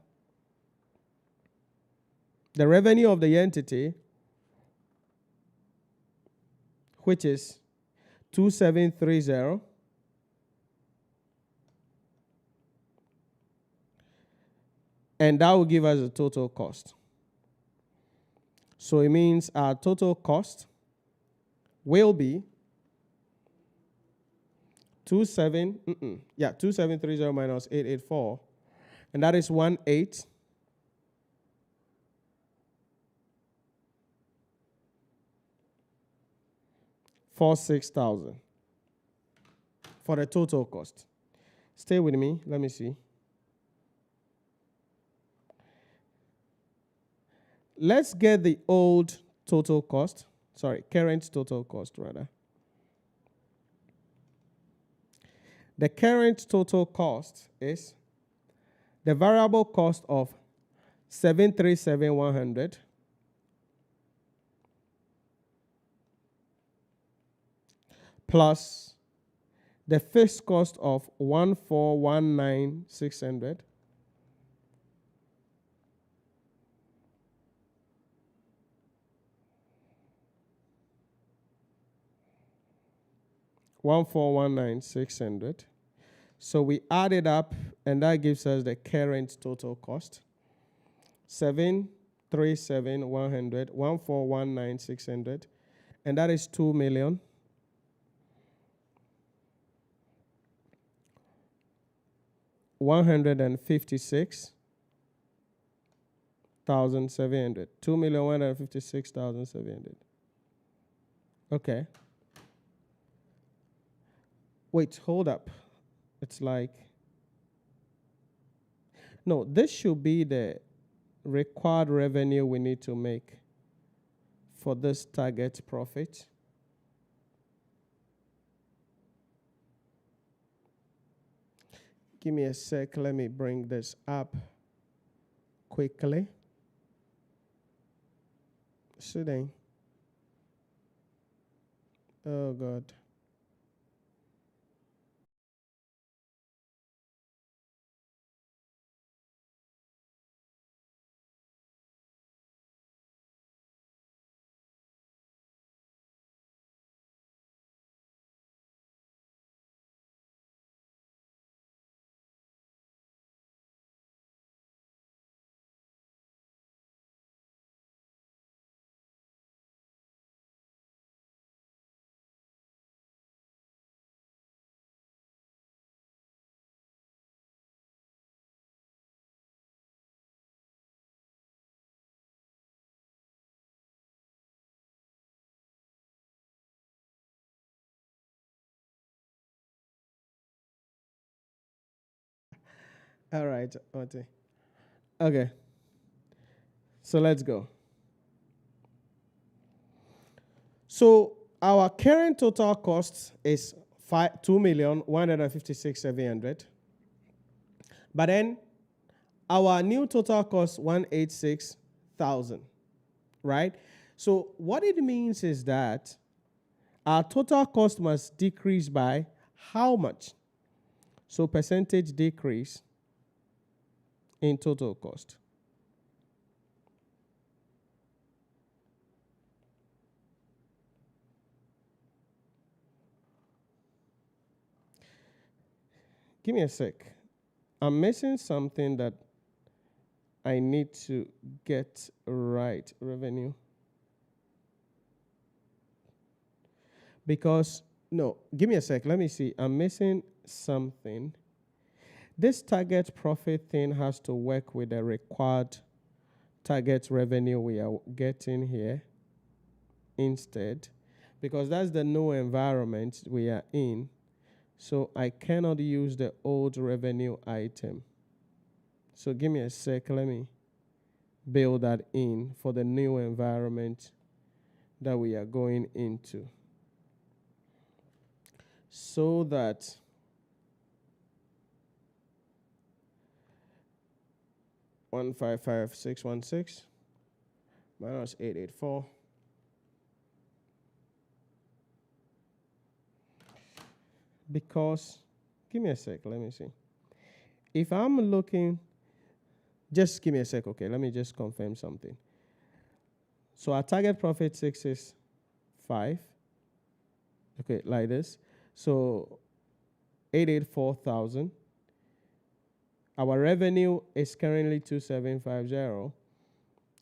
the revenue of the entity, which is 2730, and that will give us a total cost. So it means our total cost will be 2730 minus 884, and that is 18,46,000 for the total cost. Stay with me, let me see. Let's get the old total cost. Current total cost rather. The current total cost is the variable cost of 737,100 plus the fixed cost of 1,419,600 1,419,600. So we add it up, and that gives us the current total cost. 737,100, 1,419,600, and that is 2,156,700. 2,156,700. Okay. Wait, hold up. It's like, no, this should be the required revenue we need to make for this target profit. Give me a sec. Let me bring this up quickly. Sitting. Oh, God. All right, Auntie. Okay. So let's go. So our current total cost is 2,156,700. But then our new total cost 186,000, right? So what it means is that our total cost must decrease by how much? So percentage decrease in total cost. Give me a sec. I'm missing something that I need to get right. Revenue. Because, no, give me a sec. Let me see. I'm missing something. This target profit thing has to work with the required target revenue we are getting here instead, because that's the new environment we are in. So I cannot use the old revenue item. So give me a sec. Let me build that in for the new environment that we are going into, so that $155,616 minus 884 because, give me a sec, let me see. If I'm looking, just give me a sec, okay, let me just confirm something. So our target profit 6 is 5, okay, like this. So 884,000. Our revenue is currently 2750.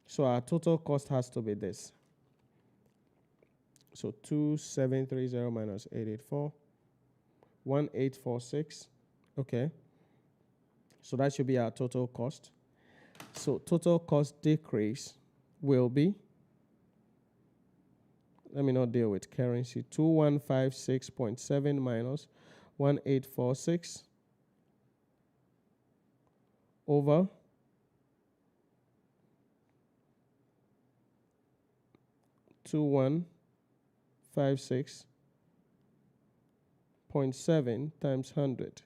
So our total cost has to be this. So 2730 minus 884, 1846. Okay. So that should be our total cost. So total cost decrease will be, let me not deal with currency, 2156.7 minus 1846 over 2156.7 times 100.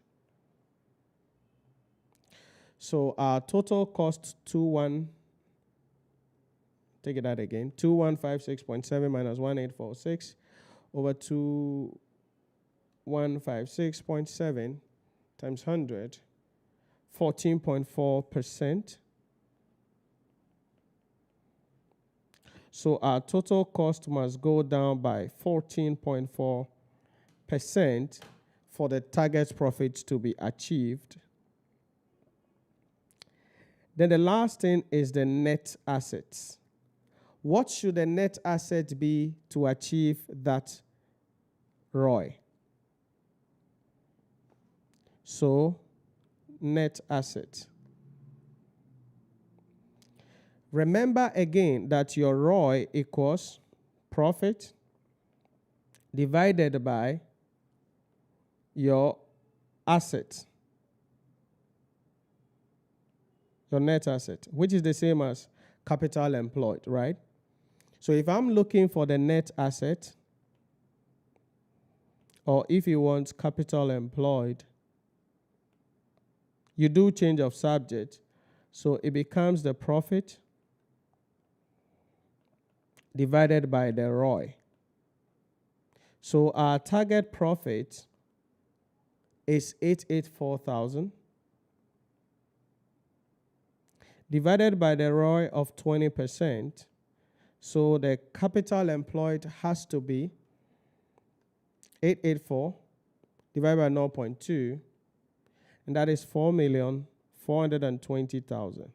So our total cost 2156.7 minus 1846 over 2156.7 times 100, 14.4%. So our total cost must go down by 14.4% for the target profit to be achieved. Then the last thing is the net assets. What should the net asset be to achieve that ROI? So, net asset. Remember again that your ROI equals profit divided by your asset, your net asset, which is the same as capital employed, right? So if I'm looking for the net asset, or if you want capital employed, you do change of subject, so it becomes the profit divided by the ROI. So our target profit is 884,000 divided by the ROI of 20%. So the capital employed has to be 884 divided by 0.2, and that is 4,420,000.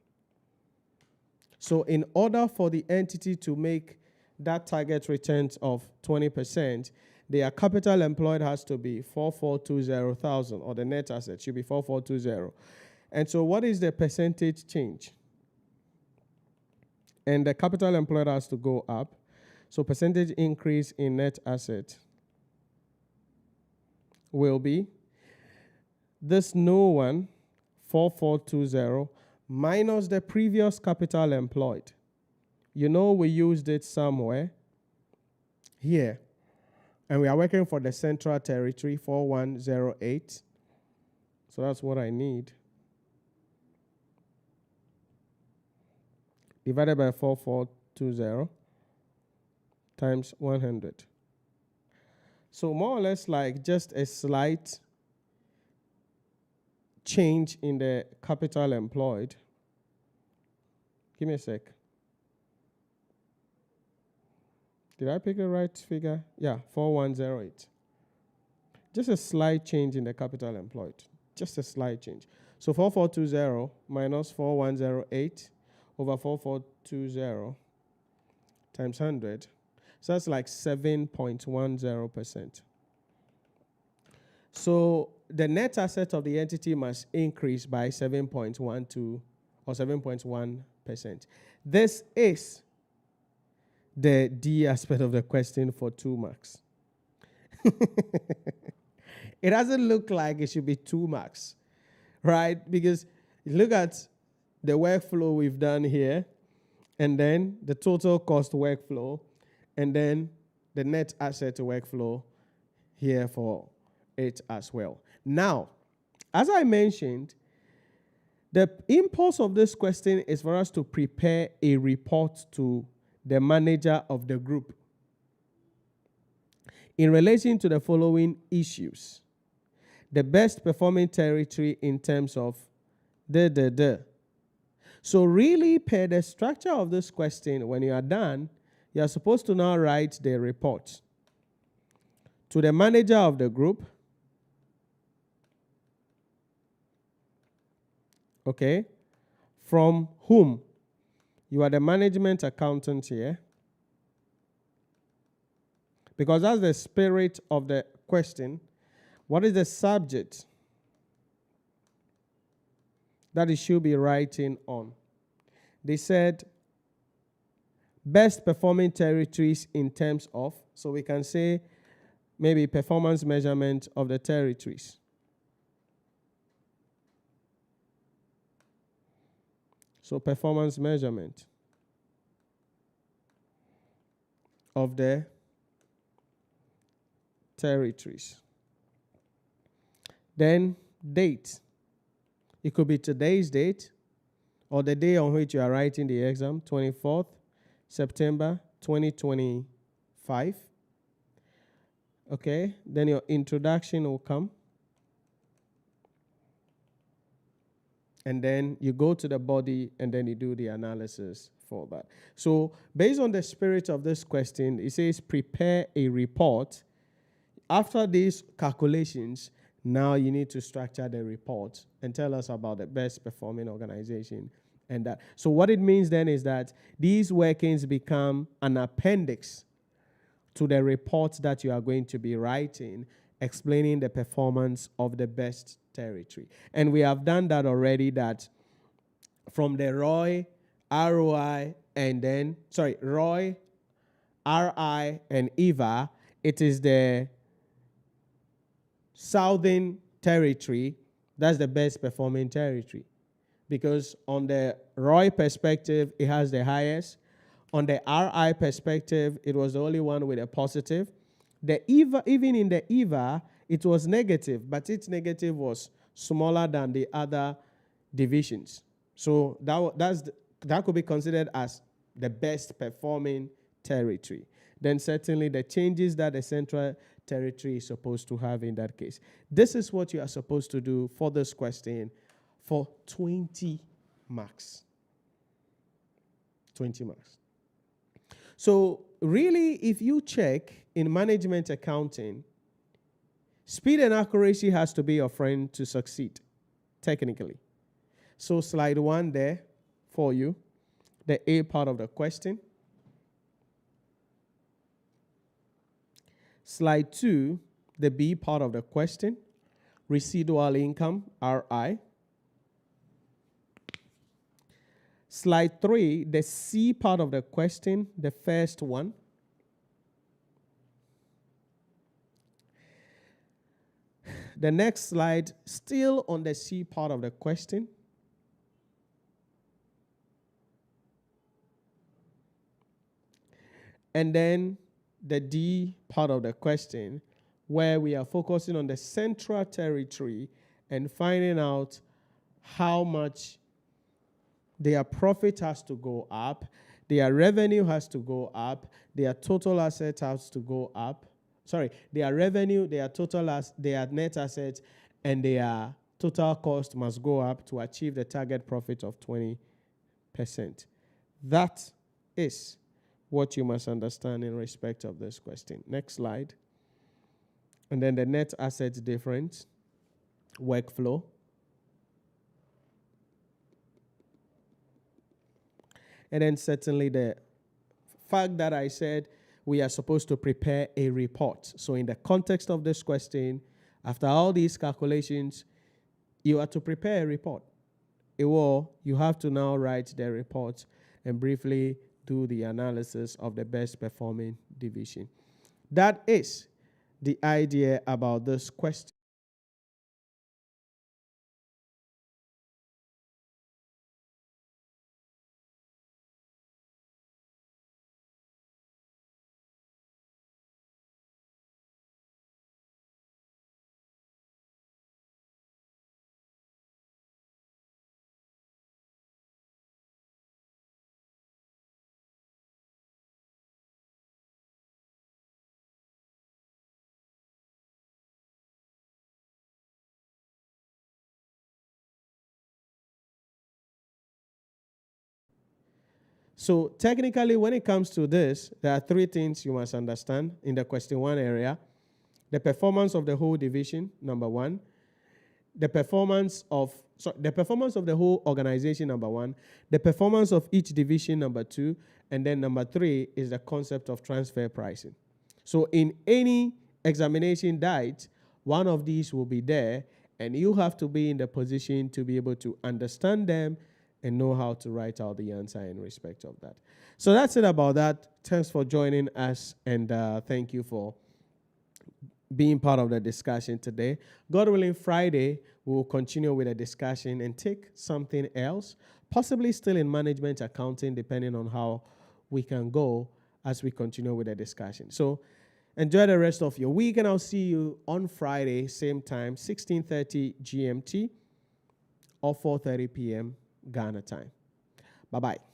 So in order for the entity to make that target returns of 20%, their capital employed has to be 4,420,000, or the net asset should be 4,420. And so what is the percentage change? And the capital employed has to go up. So percentage increase in net asset will be this new one, 4,420, minus the previous capital employed. You know we used it somewhere here. And we are working for the central territory, 4108. So that's what I need. Divided by 4,420 times 100. So more or less like just a slight change in the capital employed. Give me a sec. Did I pick the right figure? Yeah, 4108. Just a slight change in the capital employed. Just a slight change. So 4420 minus 4108 over 4420 times 100. So that's like 7.10%. So the net asset of the entity must increase by 7.12 or 7.1%. This is the D aspect of the question for 2 marks. It doesn't look like it should be 2 marks, right? Because look at the workflow we've done here, and then the total cost workflow, and then the net asset workflow here for it as well. Now, as I mentioned, the impulse of this question is for us to prepare a report to the manager of the group in relation to the following issues. The best performing territory in terms of So really, per the structure of this question, when you are done, you are supposed to now write the report to the manager of the group. Okay? From whom? You are the management accountant here. Because that's the spirit of the question. What is the subject that it should be writing on? They said best performing territories in terms of, so we can say maybe performance measurement of the territories. So performance measurement of the territories. Then date. It could be today's date or the day on which you are writing the exam, 24th September 2025. Okay, then your introduction will come. And then you go to the body and then you do the analysis for that. So based on the spirit of this question, it says prepare a report. After these calculations, Now you need to structure the report and tell us about the best performing organization and that. So what it means then is that these workings become an appendix to the report that you are going to be writing, explaining the performance of the best territory. And we have done that already, that from the ROI, ROI, and then, ROI, RI, and EVA, it is the Southern Territory that's the best performing territory. Because on the ROI perspective, it has the highest. On the RI perspective, it was the only one with a positive. The EVA, even in the EVA, it was negative, but its negative was smaller than the other divisions. So that could be considered as the best performing territory. Then certainly the changes that the Central Territory is supposed to have in that case. This is what you are supposed to do for this question for 20 marks. 20 marks. So really, if you check in management accounting, speed and accuracy has to be your friend to succeed, technically. So slide 1 there for you, the A part of the question. Slide 2, the B part of the question, residual income, RI. Slide 3, the C part of the question, the first one. The next slide, still on the C part of the question. And then the D part of the question, where we are focusing on the Central Territory and finding out how much their profit has to go up, their revenue has to go up, their total assets has to go up. Their revenue, their their net assets, and their total cost must go up to achieve the target profit of 20%. That is what you must understand in respect of this question. Next slide. And then the net assets difference, workflow. And then certainly the fact that I said we are supposed to prepare a report. So in the context of this question, after all these calculations, you are to prepare a report. Or you have to now write the report and briefly do the analysis of the best performing division. That is the idea about this question. So technically, when it comes to this, there are 3 things you must understand in the question 1 area. The performance of the whole division, number 1. The performance of the whole organization, number 1. The performance of each division, number 2. And then number 3 is the concept of transfer pricing. So in any examination diet, one of these will be there, and you have to be in the position to be able to understand them and know how to write out the answer in respect of that. So that's it about that. Thanks for joining us, and thank you for being part of the discussion today. God willing, Friday, we will continue with the discussion and take something else, possibly still in management accounting, depending on how we can go as we continue with the discussion. So enjoy the rest of your week, and I'll see you on Friday, same time, 16:30 GMT or 4:30 p.m. Ghana time. Bye-bye.